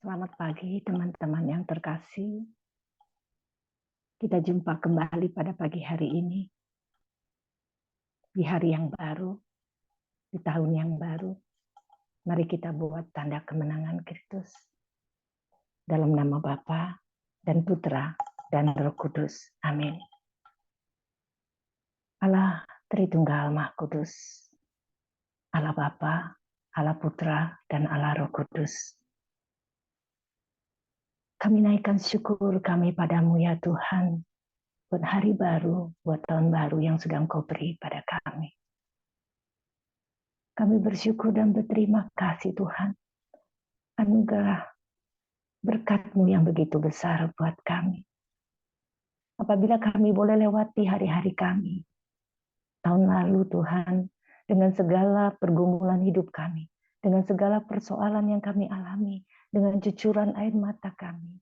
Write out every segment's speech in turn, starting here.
Selamat pagi teman-teman yang terkasih. Kita jumpa kembali pada pagi hari ini, di hari yang baru, di tahun yang baru. Mari kita buat tanda kemenangan Kristus. Dalam nama Bapa dan Putra dan Roh Kudus. Amin. Allah Tritunggal Maha Kudus, Allah Bapa, Allah Putra, dan Allah Roh Kudus. Kami naikkan syukur kami padamu ya Tuhan, buat hari baru, buat tahun baru yang sudah Engkau beri pada kami. Kami bersyukur dan berterima kasih Tuhan. Anugerah berkat-Mu yang begitu besar buat kami. Apabila kami boleh lewati hari-hari kami, tahun lalu Tuhan, dengan segala pergumulan hidup kami, dengan segala persoalan yang kami alami, dengan cucuran air mata kami,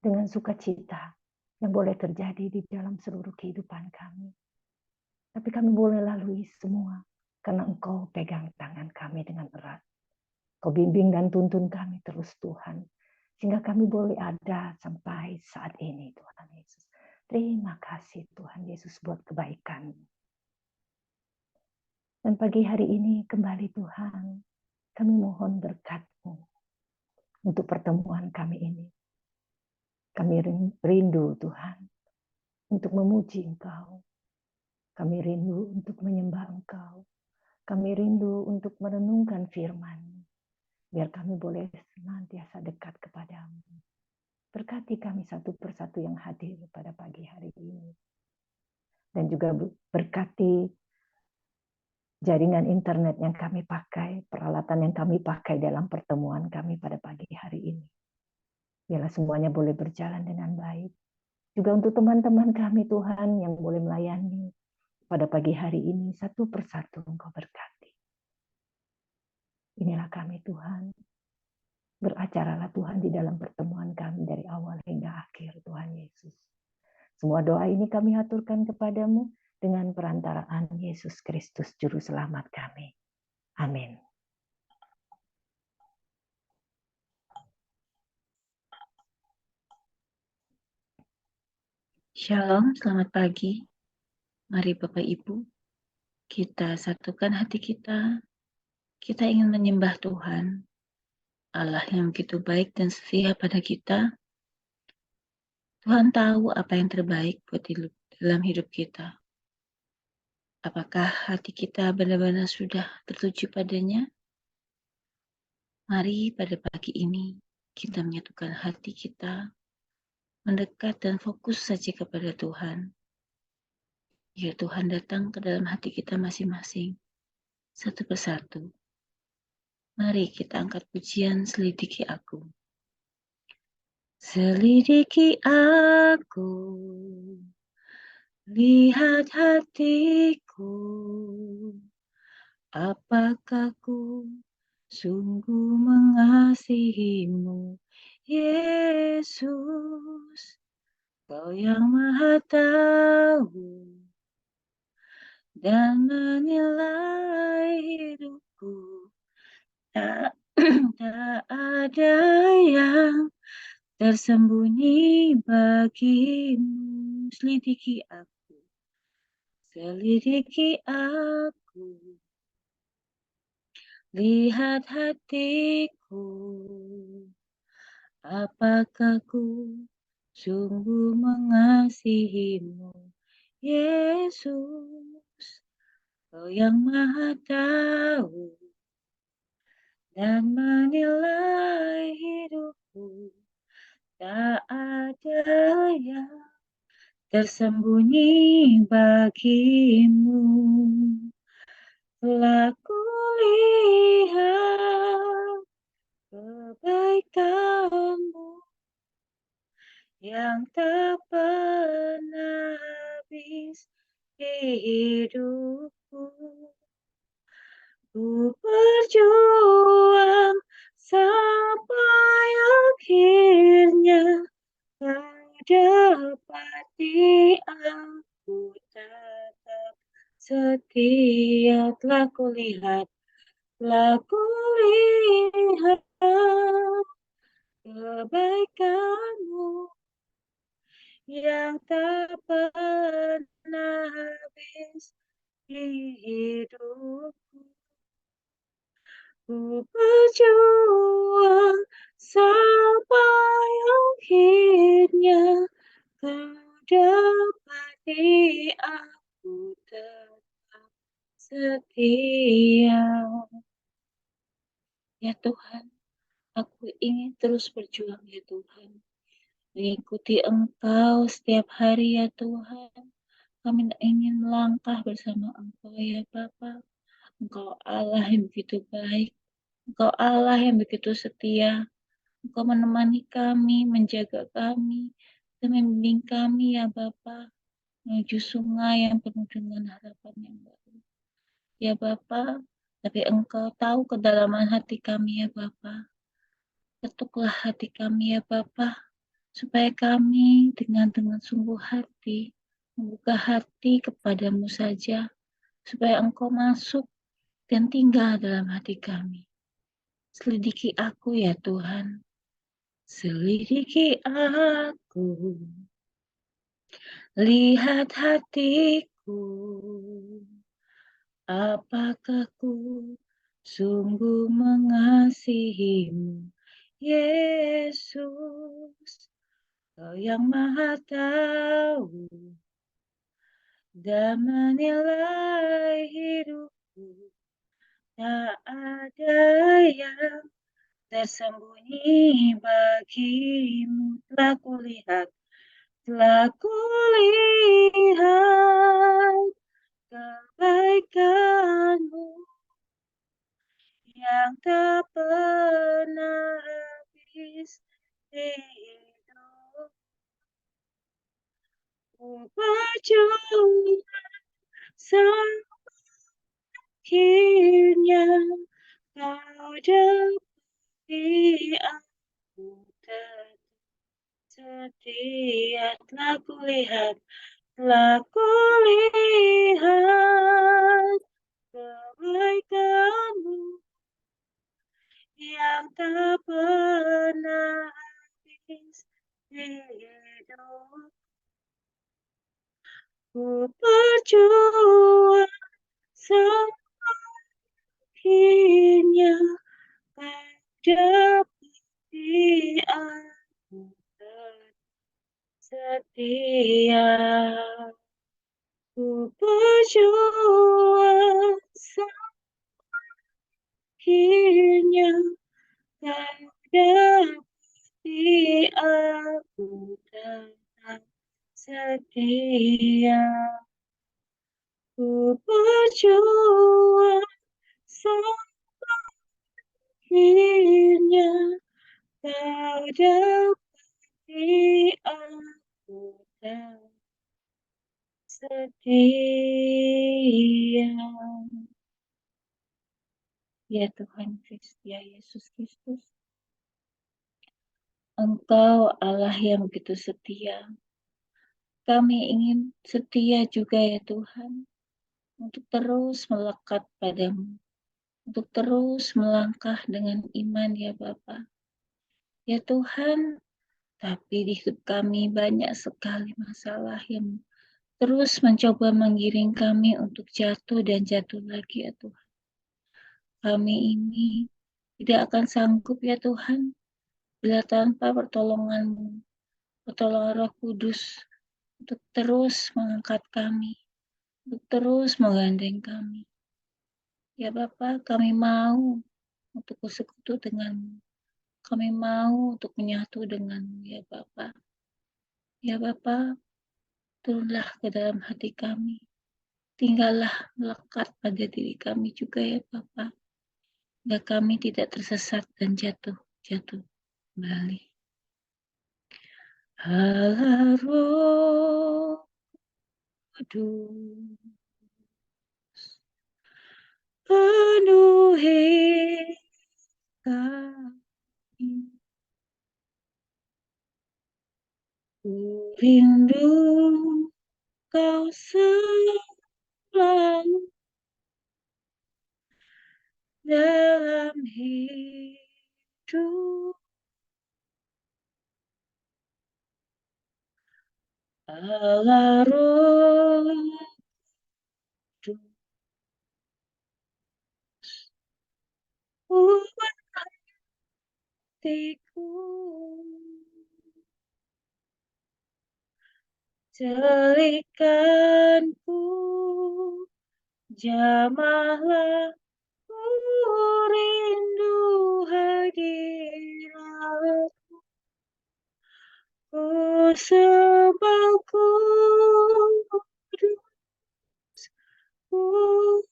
dengan sukacita yang boleh terjadi di dalam seluruh kehidupan kami. Tapi kami boleh lalui semua, karena Engkau pegang tangan kami dengan erat. Kau bimbing dan tuntun kami terus Tuhan. Sehingga kami boleh ada sampai saat ini Tuhan Yesus. Terima kasih Tuhan Yesus buat kebaikan. Dan pagi hari ini kembali Tuhan, kami mohon berkat-Mu untuk pertemuan kami ini. Kami rindu Tuhan untuk memuji Engkau. Kami rindu untuk menyembah Engkau. Kami rindu untuk merenungkan firman-Mu. Biar kami boleh senantiasa dekat kepadamu. Berkati kami satu persatu yang hadir pada pagi hari ini. Dan juga berkati jaringan internet yang kami pakai, peralatan yang kami pakai dalam pertemuan kami pada pagi hari ini. Biarlah semuanya boleh berjalan dengan baik. Juga untuk teman-teman kami Tuhan yang boleh melayani pada pagi hari ini, satu persatu Engkau berkati. Inilah kami Tuhan. Beracaralah Tuhan di dalam pertemuan kami dari awal hingga akhir Tuhan Yesus. Semua doa ini kami haturkan kepadamu dengan perantaraan Yesus Kristus Juru Selamat kami. Amin. Shalom, selamat pagi. Mari Bapak Ibu, kita satukan hati kita. Kita ingin menyembah Tuhan, Allah yang begitu baik dan setia pada kita. Tuhan tahu apa yang terbaik buat dalam hidup kita. Apakah hati kita benar-benar sudah tertuju padanya? Mari pada pagi ini kita menyatukan hati kita, mendekat dan fokus saja kepada Tuhan. Biar Tuhan datang ke dalam hati kita masing-masing, satu persatu. Mari kita angkat pujian Selidiki Aku. Selidiki aku, lihat hatiku, apakah ku sungguh mengasihimu, Yesus, Kau yang Maha Tahu dan menilai hidupku. Tak ada yang tersembunyi bagimu. Selidiki aku, lihat hatiku, apakah ku sungguh mengasihimu, Yesus, Kau yang Maha Tahu dan menilai hidupku. Tak ada yang tersembunyi bagimu. Telah kulihat kebaikanmu yang tak pernah habis di hidupku. Ku berjuang sampai akhirnya Kau dapati aku tetap setia. Telah kulihat kebaikan-Mu yang tak pernah habis di hidupku. Ku berjuang sampai akhirnya Kau dapati aku tetap setia. Ya Tuhan, aku ingin terus berjuang ya Tuhan, mengikuti Engkau setiap hari ya Tuhan. Kami ingin melangkah bersama Engkau ya Bapa. Engkau Allah yang begitu baik, Engkau Allah yang begitu setia. Engkau menemani kami, menjaga kami, dan membimbing kami ya Bapa, menuju sungai yang penuh dengan harapan yang baru. Ya Bapa, tapi Engkau tahu kedalaman hati kami ya Bapa. Ketuklah hati kami ya Bapa, supaya kami dengan sungguh hati, membuka hati kepadamu saja, supaya Engkau masuk dan tinggal dalam hati kami. Selidiki aku ya Tuhan, selidiki aku, lihat hatiku, apakah ku sungguh mengasihimu, Yesus, Kau yang Maha Tahu dan menilai hidupku. Tak ada yang tersembunyi bagimu. Telah kulihat kebaikanmu yang tak pernah habis di hidupku. Berjuang akhirnya kau dapati aku tetap setia. Telah kulihat kebaikanmu yang tak pernah habis di hidupku. Ku berjuang akhirnya kau dapati aku tetap setia. Ku berjuang akhirnya kau dapati aku tetap setia. Ku berjuang akhirnya kau dapati aku tetap setia. Ya Tuhan Kristus, ya Yesus Kristus, Engkau Allah yang begitu setia. Kami ingin setia juga ya Tuhan, untuk terus melekat padamu, untuk terus melangkah dengan iman ya Bapa. Ya Tuhan, tapi di hidup kami banyak sekali masalah yang terus mencoba menggiring kami untuk jatuh dan jatuh lagi ya Tuhan. Kami ini tidak akan sanggup ya Tuhan, bila tanpa pertolongan-Mu, pertolongan Roh Kudus, untuk terus mengangkat kami, untuk terus menggandeng kami. Ya Bapa, kami mau untuk bersekutu denganmu. Kami mau untuk menyatu denganmu ya Bapa. Ya Bapa, turunlah ke dalam hati kami. Tinggallah melekat pada diri kami juga ya Bapa. Agar kami tidak tersesat dan jatuh kembali. Allah Roh Kudus, penuhi kami. Ku rindu Kau selalu dalam hidup. Allah Roh Kudus, ubah hatiku, cerikanku, jamahlah ku rindu hadirat, ku sembah kudus, kudus,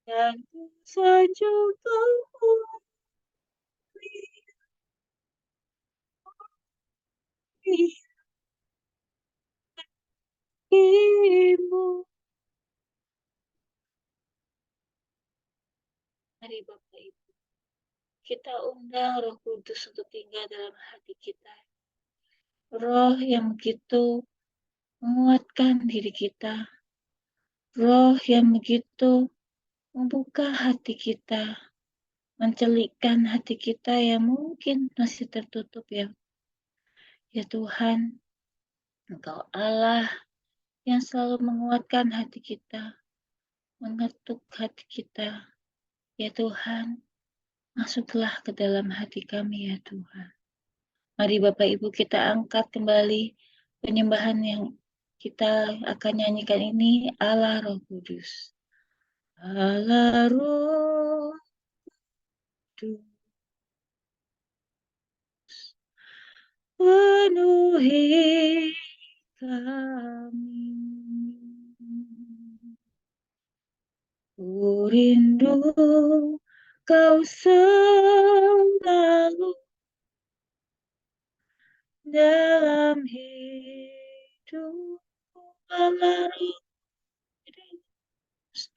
dan ku sanjung ibu. Mari Bapak Ibu, kita undang Roh Kudus untuk tinggal dalam hati kita. Roh yang begitu menguatkan diri kita. Roh yang begitu membuka hati kita, mencelikkan hati kita yang mungkin masih tertutup ya. Ya Tuhan, Engkau Allah yang selalu menguatkan hati kita, mengetuk hati kita. Ya Tuhan, masuklah ke dalam hati kami ya Tuhan. Mari Bapak Ibu kita angkat kembali penyembahan yang kita akan nyanyikan ini, Allah Roh Kudus. Allah Roh Kudus, penuhi kami. Ku rindu Kau selalu dalam hidup. Allah Roh Kudus,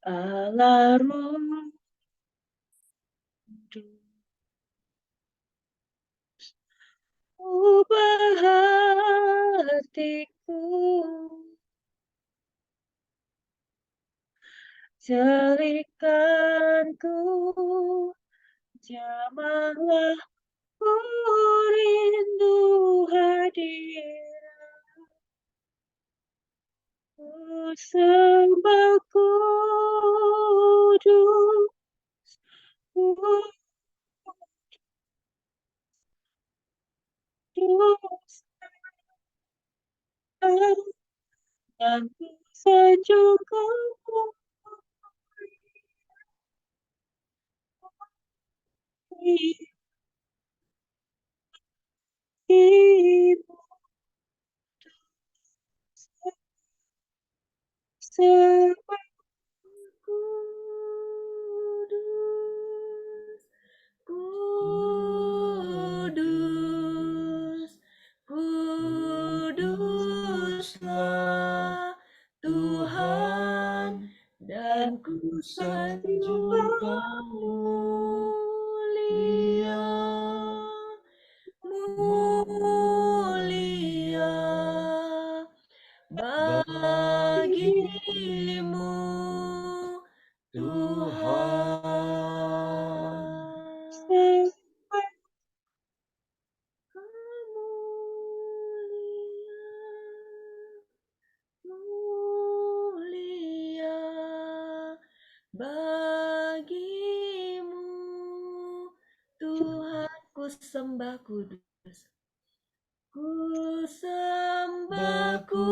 Allah Roh Kudus, ubah hatiku, cerikanku, jamahlah ku rindu hadirat, ku sembah kudus, kudus, dan ku sanjung Kau. Ibu sembah kudus, kudus, kuduslah Tuhan, dan ku sanjung mulia, mulia bagimu Tuhan. Mulia bagimu Tuhan, ku sembah kudus, ku sembah kudus,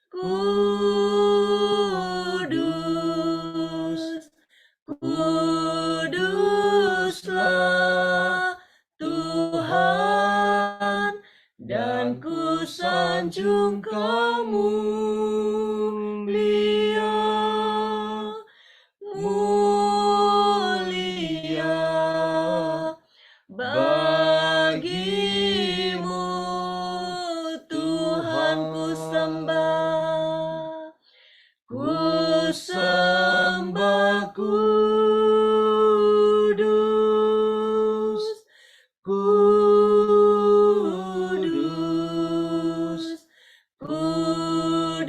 kudus, kuduslah Tuhan, dan ku sanjung Kau mulia, mulia bagimu Tuhan, ku sembah, ku sembah kudus, kudus, kuduslah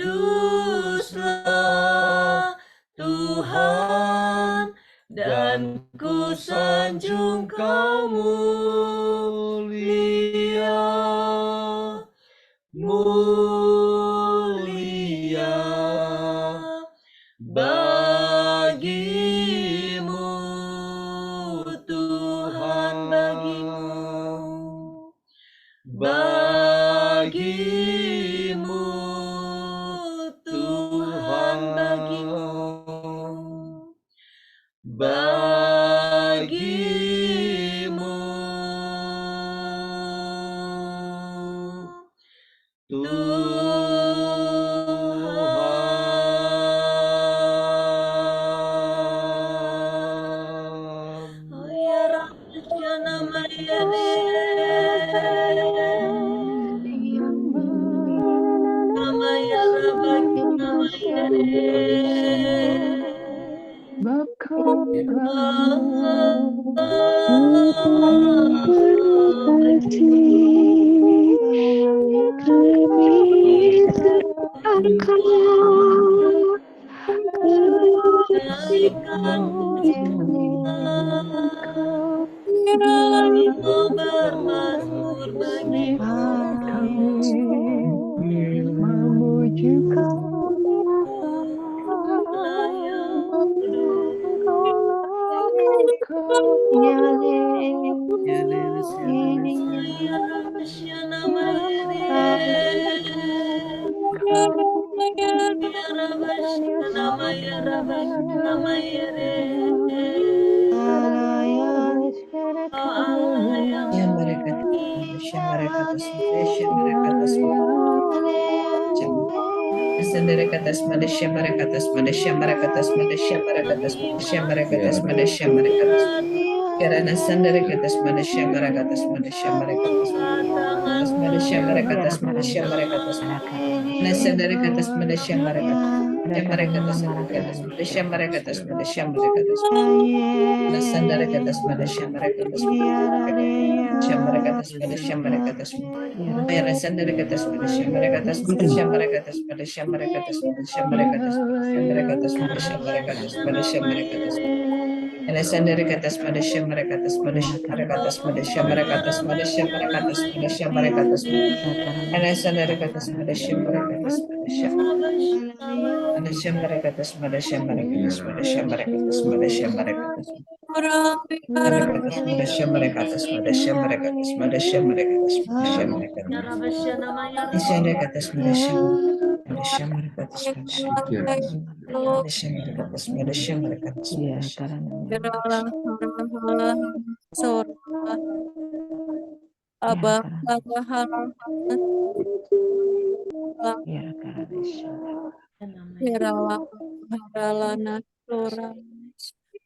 Tuhan, dan ku sanjung Kau mulia, mulia bagimu Tuhan, bagimu Tuhan, bagimu Tuhan. Oh ya Rabbusya namanya namanya Rabbaki namanya Bab bermasmur bagimu memuji Sandarakatas Madasya Marakatas Madasya Marakatas Madasya Marakatas Madasya Marakatas Madasya Marakatas Karana Sandarakatas Madasya Marakatas Madasya Marakatas Madasya Marakatas Madasya Marakatas Nasandarakatas Madasya Marakatas Marakatas Madasya Marakatas Madasya Marakatas Nasandarakatas Madasya Marakatas Marakatas Madasya Marakatas Ayana Sandarakatas Madasya Marakatas Madasya Marakatas Madasya Marakatas Madasya Marakatas Marakatas Madasya Marakatas Madasya Marakatas Alasandarakatas Madasya Marakatas Madasya Marakatas Madasya Marakatas Madasya Marakatas Madasya Marakatas Alasandarakatas Madasya Marakatas Madasya Madasya Marakatas Madasya Marakatas Madasya Marakatas Madasya Marakatas Marakatas Madasya Marakatas Madasya Marakatas Madasya Marakatas Madasya Marakatas Isyandakatas Madasya Madasya Marakatas Madasya Madasya Marakatas Madasya Marakatas Madasya Abah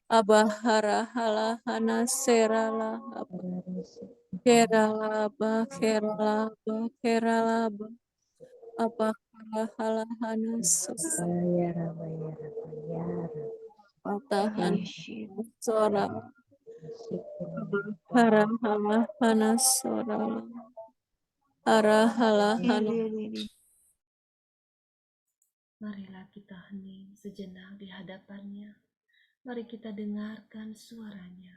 Abahara halahana serala keralaba keralaba keralaba abahara halahana patahan sora abahara halahana sora halahana. Marilah kita hening sejenak di hadapannya. Mari kita dengarkan suaranya.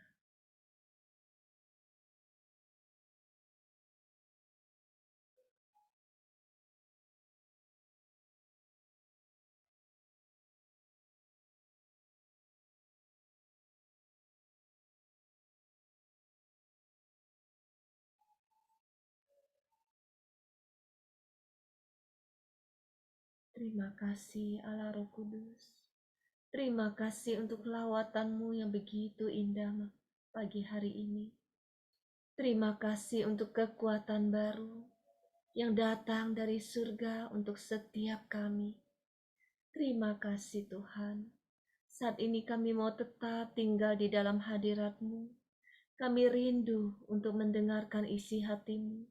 Terima kasih Allah Roh Kudus. Terima kasih untuk lawatan-Mu yang begitu indah pagi hari ini. Terima kasih untuk kekuatan baru yang datang dari surga untuk setiap kami. Terima kasih Tuhan. Saat ini kami mau tetap tinggal di dalam hadirat-Mu. Kami rindu untuk mendengarkan isi hati-Mu.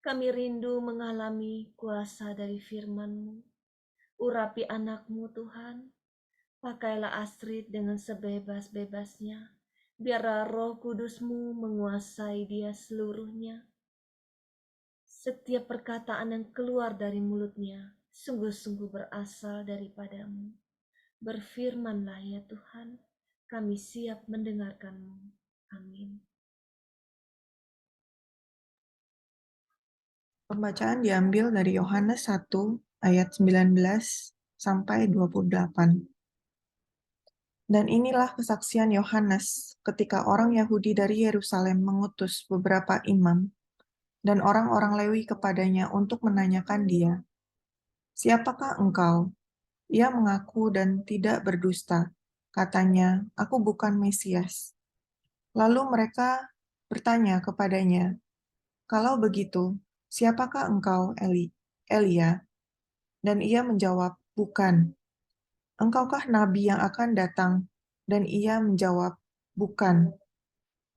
Kami rindu mengalami kuasa dari firman-Mu. Urapi anak-Mu Tuhan. Pakailah Astrid dengan sebebas-bebasnya. Biarlah Roh Kudus-Mu menguasai dia seluruhnya. Setiap perkataan yang keluar dari mulutnya sungguh-sungguh berasal daripada-Mu. Berfirmanlah ya Tuhan, kami siap mendengarkan-Mu. Amin. Pembacaan diambil dari Yohanes 1 ayat 19 sampai 28. Dan inilah kesaksian Yohanes ketika orang Yahudi dari Yerusalem mengutus beberapa imam dan orang-orang Lewi kepadanya untuk menanyakan dia, "Siapakah engkau?" Ia mengaku dan tidak berdusta. Katanya, "Aku bukan Mesias." Lalu mereka bertanya kepadanya, "Kalau begitu, siapakah engkau, Elia?" Dan ia menjawab, "Bukan." "Engkaukah nabi yang akan datang?" Dan ia menjawab, "Bukan."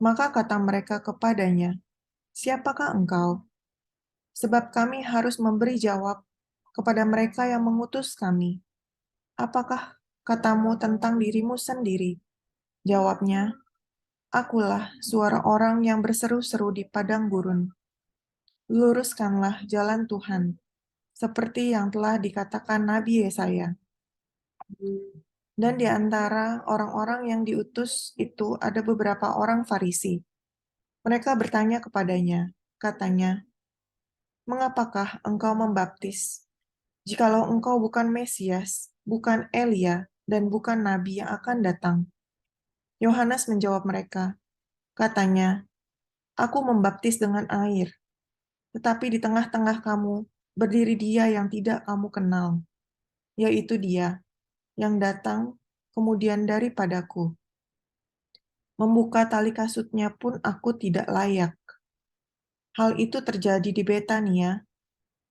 Maka kata mereka kepadanya, "Siapakah engkau?" Sebab kami harus memberi jawab kepada mereka yang mengutus kami. "Apakah katamu tentang dirimu sendiri?" Jawabnya, "Akulah suara orang yang berseru-seru di padang gurun. Luruskanlah jalan Tuhan, seperti yang telah dikatakan Nabi Yesaya." Dan di antara orang-orang yang diutus itu ada beberapa orang Farisi. Mereka bertanya kepadanya, katanya, "Mengapakah engkau membaptis, jikalau engkau bukan Mesias, bukan Elia, dan bukan Nabi yang akan datang?" Yohanes menjawab mereka, katanya, "Aku membaptis dengan air, tetapi di tengah-tengah kamu berdiri Dia yang tidak kamu kenal, yaitu Dia yang datang kemudian daripadaku. Membuka tali kasutnya pun aku tidak layak." Hal itu terjadi di Betania,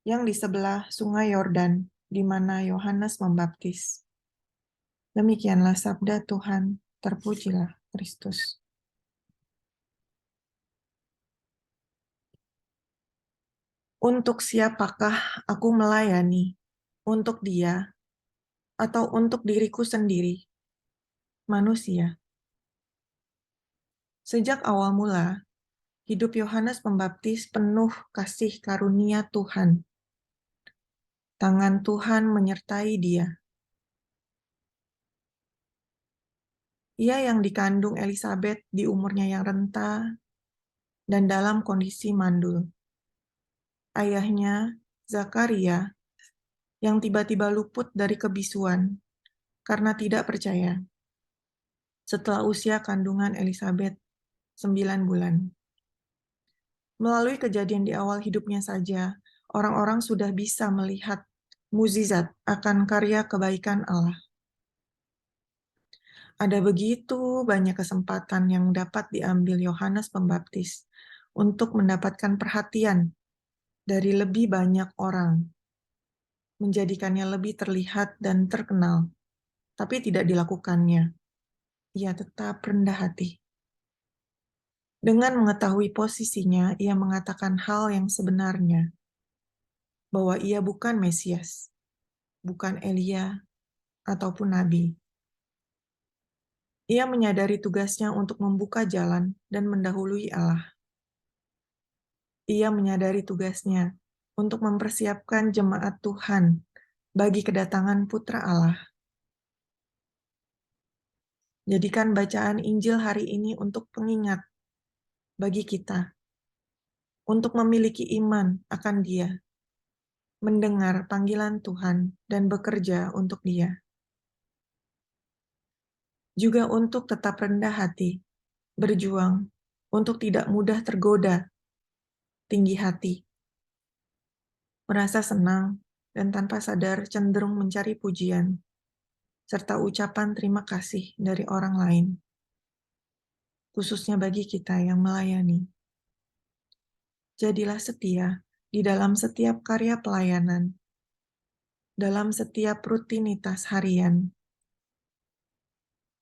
yang di sebelah sungai Yordan, di mana Yohanes membaptis. Demikianlah sabda Tuhan, terpujilah Kristus. Untuk siapakah aku melayani? Untuk Dia, atau untuk diriku sendiri? Manusia. Sejak awal mula, hidup Yohanes Pembaptis penuh kasih karunia Tuhan. Tangan Tuhan menyertai dia. Ia yang dikandung Elisabet di umurnya yang renta dan dalam kondisi mandul. Ayahnya, Zakaria, yang tiba-tiba luput dari kebisuan karena tidak percaya setelah usia kandungan Elisabet 9 bulan. Melalui kejadian di awal hidupnya saja, orang-orang sudah bisa melihat mukjizat akan karya kebaikan Allah. Ada begitu banyak kesempatan yang dapat diambil Yohanes Pembaptis untuk mendapatkan perhatian dari lebih banyak orang, menjadikannya lebih terlihat dan terkenal, tapi tidak dilakukannya. Ia tetap rendah hati. Dengan mengetahui posisinya, ia mengatakan hal yang sebenarnya, bahwa ia bukan Mesias, bukan Elia, ataupun Nabi. Ia menyadari tugasnya untuk membuka jalan dan mendahului Allah. Ia menyadari tugasnya untuk mempersiapkan jemaat Tuhan bagi kedatangan Putra Allah. Jadikan bacaan Injil hari ini untuk pengingat bagi kita, untuk memiliki iman akan Dia, mendengar panggilan Tuhan, dan bekerja untuk Dia. Juga untuk tetap rendah hati, berjuang, untuk tidak mudah tergoda, tinggi hati, merasa senang, dan tanpa sadar cenderung mencari pujian, serta ucapan terima kasih dari orang lain, khususnya bagi kita yang melayani. Jadilah setia di dalam setiap karya pelayanan, dalam setiap rutinitas harian,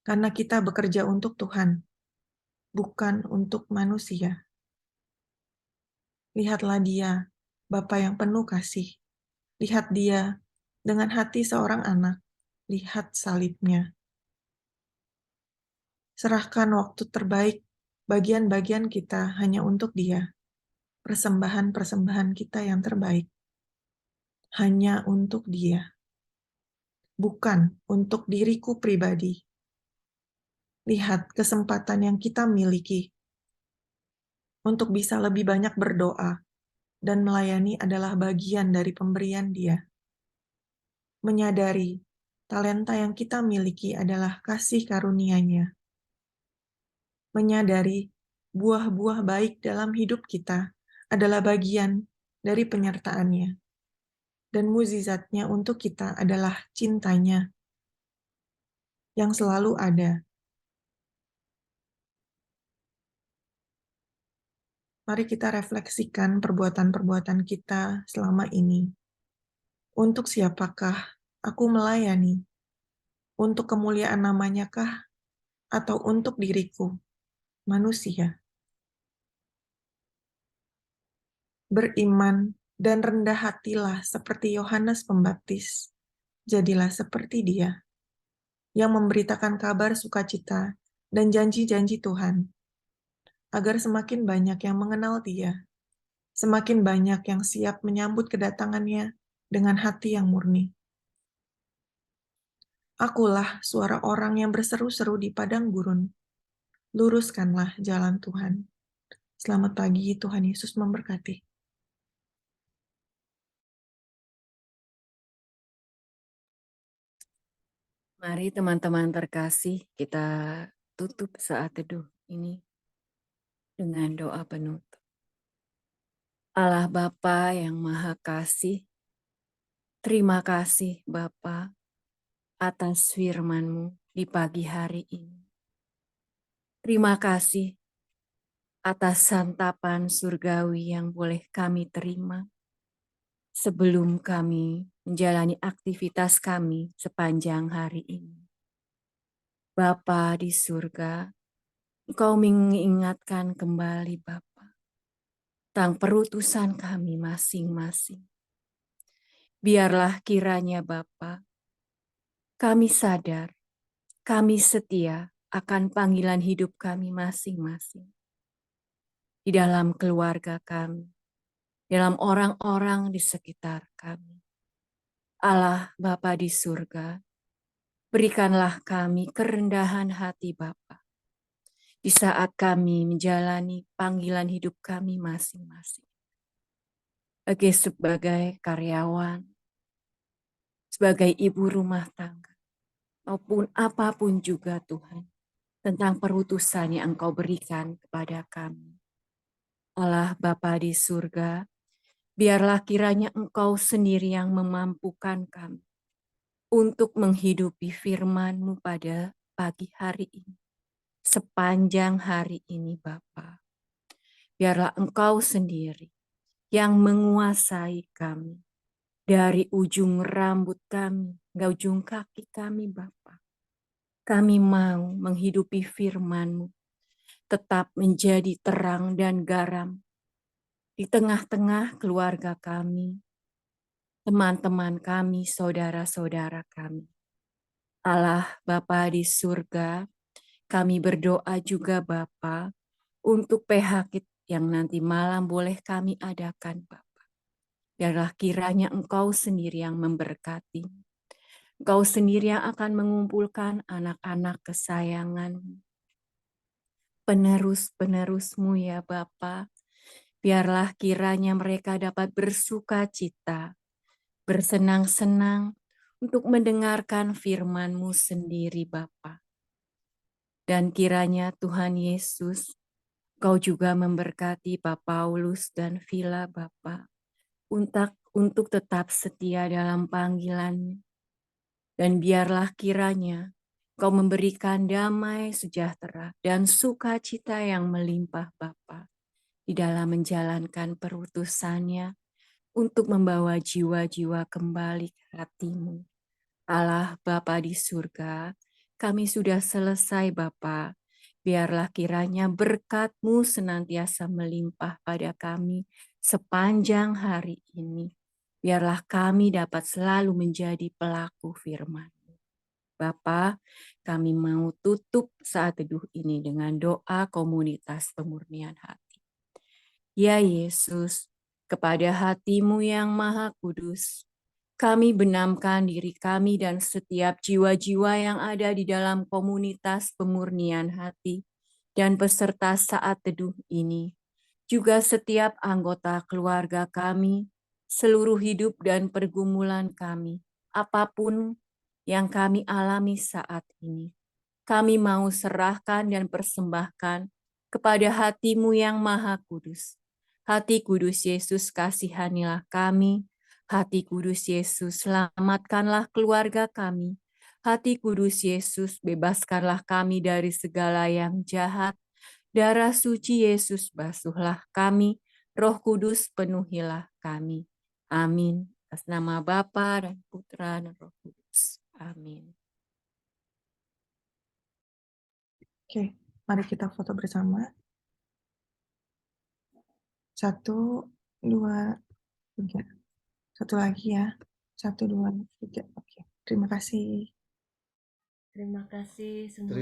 karena kita bekerja untuk Tuhan, bukan untuk manusia. Lihatlah Dia, Bapa yang penuh kasih. Lihat Dia dengan hati seorang anak. Lihat salibnya. Serahkan waktu terbaik, bagian-bagian kita hanya untuk Dia. Persembahan-persembahan kita yang terbaik hanya untuk Dia. bukan untuk diriku pribadi. Lihat kesempatan yang kita miliki untuk bisa lebih banyak berdoa dan melayani adalah bagian dari pemberian Dia. Menyadari talenta yang kita miliki adalah kasih karunia-Nya. Menyadari buah-buah baik dalam hidup kita adalah bagian dari penyertaan-Nya. Dan mukjizatnya untuk kita adalah cintanya yang selalu ada. Mari kita refleksikan perbuatan-perbuatan kita selama ini. Untuk siapakah aku melayani? Untuk kemuliaan namanya kah? Atau untuk diriku, manusia? Beriman dan rendah hatilah seperti Yohanes Pembaptis. Jadilah seperti dia, yang memberitakan kabar sukacita dan janji-janji Tuhan, agar semakin banyak yang mengenal dia, semakin banyak yang siap menyambut kedatangannya dengan hati yang murni. Akulah suara orang yang berseru-seru di padang gurun. Luruskanlah jalan Tuhan. Selamat pagi, Tuhan Yesus memberkati. Mari teman-teman terkasih, kita tutup saat teduh ini dengan doa penutup. Allah Bapa yang Maha Kasih, terima kasih Bapa atas firman-Mu di pagi hari ini. Terima kasih atas santapan surgawi yang boleh kami terima sebelum kami menjalani aktivitas kami sepanjang hari ini. Bapa di surga, Engkau mengingatkan kembali Bapa tentang perutusan kami masing-masing. Biarlah kiranya Bapa, kami sadar, kami setia akan panggilan hidup kami masing-masing. Di dalam keluarga kami, dalam orang-orang di sekitar kami. Allah Bapa di surga, berikanlah kami kerendahan hati Bapa di saat kami menjalani panggilan hidup kami masing-masing. Sebagai karyawan, sebagai ibu rumah tangga, maupun apapun juga Tuhan, tentang perutusan yang Engkau berikan kepada kami. Allah Bapa di surga, biarlah kiranya Engkau sendiri yang memampukan kami untuk menghidupi firman-Mu pada pagi hari ini. Sepanjang hari ini Bapa, biarlah Engkau sendiri yang menguasai kami dari ujung rambut kami hingga ujung kaki kami Bapa. Kami mau menghidupi firman-Mu, tetap menjadi terang dan garam di tengah-tengah keluarga kami, teman-teman kami, saudara-saudara kami. Allah Bapa di surga, kami berdoa juga Bapa untuk PHK yang nanti malam boleh kami adakan Bapa. Biarlah kiranya Engkau sendiri yang memberkati. Engkau sendiri yang akan mengumpulkan anak-anak kesayangan, penerus-penerus-Mu ya Bapa. Biarlah kiranya mereka dapat bersuka cita, bersenang-senang untuk mendengarkan firman-Mu sendiri Bapa. Dan kiranya Tuhan Yesus, Engkau juga memberkati Pak Paulus dan Villa Bapa untuk tetap setia dalam panggilannya. Dan biarlah kiranya Engkau memberikan damai, sejahtera, dan sukacita yang melimpah Bapa di dalam menjalankan perutusannya untuk membawa jiwa-jiwa kembali ke hati-Mu. Allah Bapa di surga, kami sudah selesai Bapa. Biarlah kiranya berkat-Mu senantiasa melimpah pada kami sepanjang hari ini. Biarlah kami dapat selalu menjadi pelaku firman-Mu. Bapa, kami mau tutup saat teduh ini dengan doa komunitas pemurnian hati. Ya Yesus, kepada hati-Mu yang maha kudus, Kami benamkan diri kami dan setiap jiwa-jiwa yang ada di dalam komunitas pemurnian hati dan peserta saat teduh ini, juga setiap anggota keluarga kami, seluruh hidup dan pergumulan kami, apapun yang kami alami saat ini. Kami mau serahkan dan persembahkan kepada hati-Mu yang Maha Kudus. Hati Kudus Yesus, kasihanilah kami. Hati Kudus Yesus, selamatkanlah keluarga kami. Hati Kudus Yesus, bebaskanlah kami dari segala yang jahat. Darah suci Yesus, basuhlah kami. Roh Kudus, penuhilah kami. Amin. Atas nama Bapa dan Putra dan Roh Kudus. Amin. Oke, mari kita foto bersama. 1, 2, 3. Satu lagi ya. 1, 2, 3. Oke, terima kasih. Terima kasih semuanya.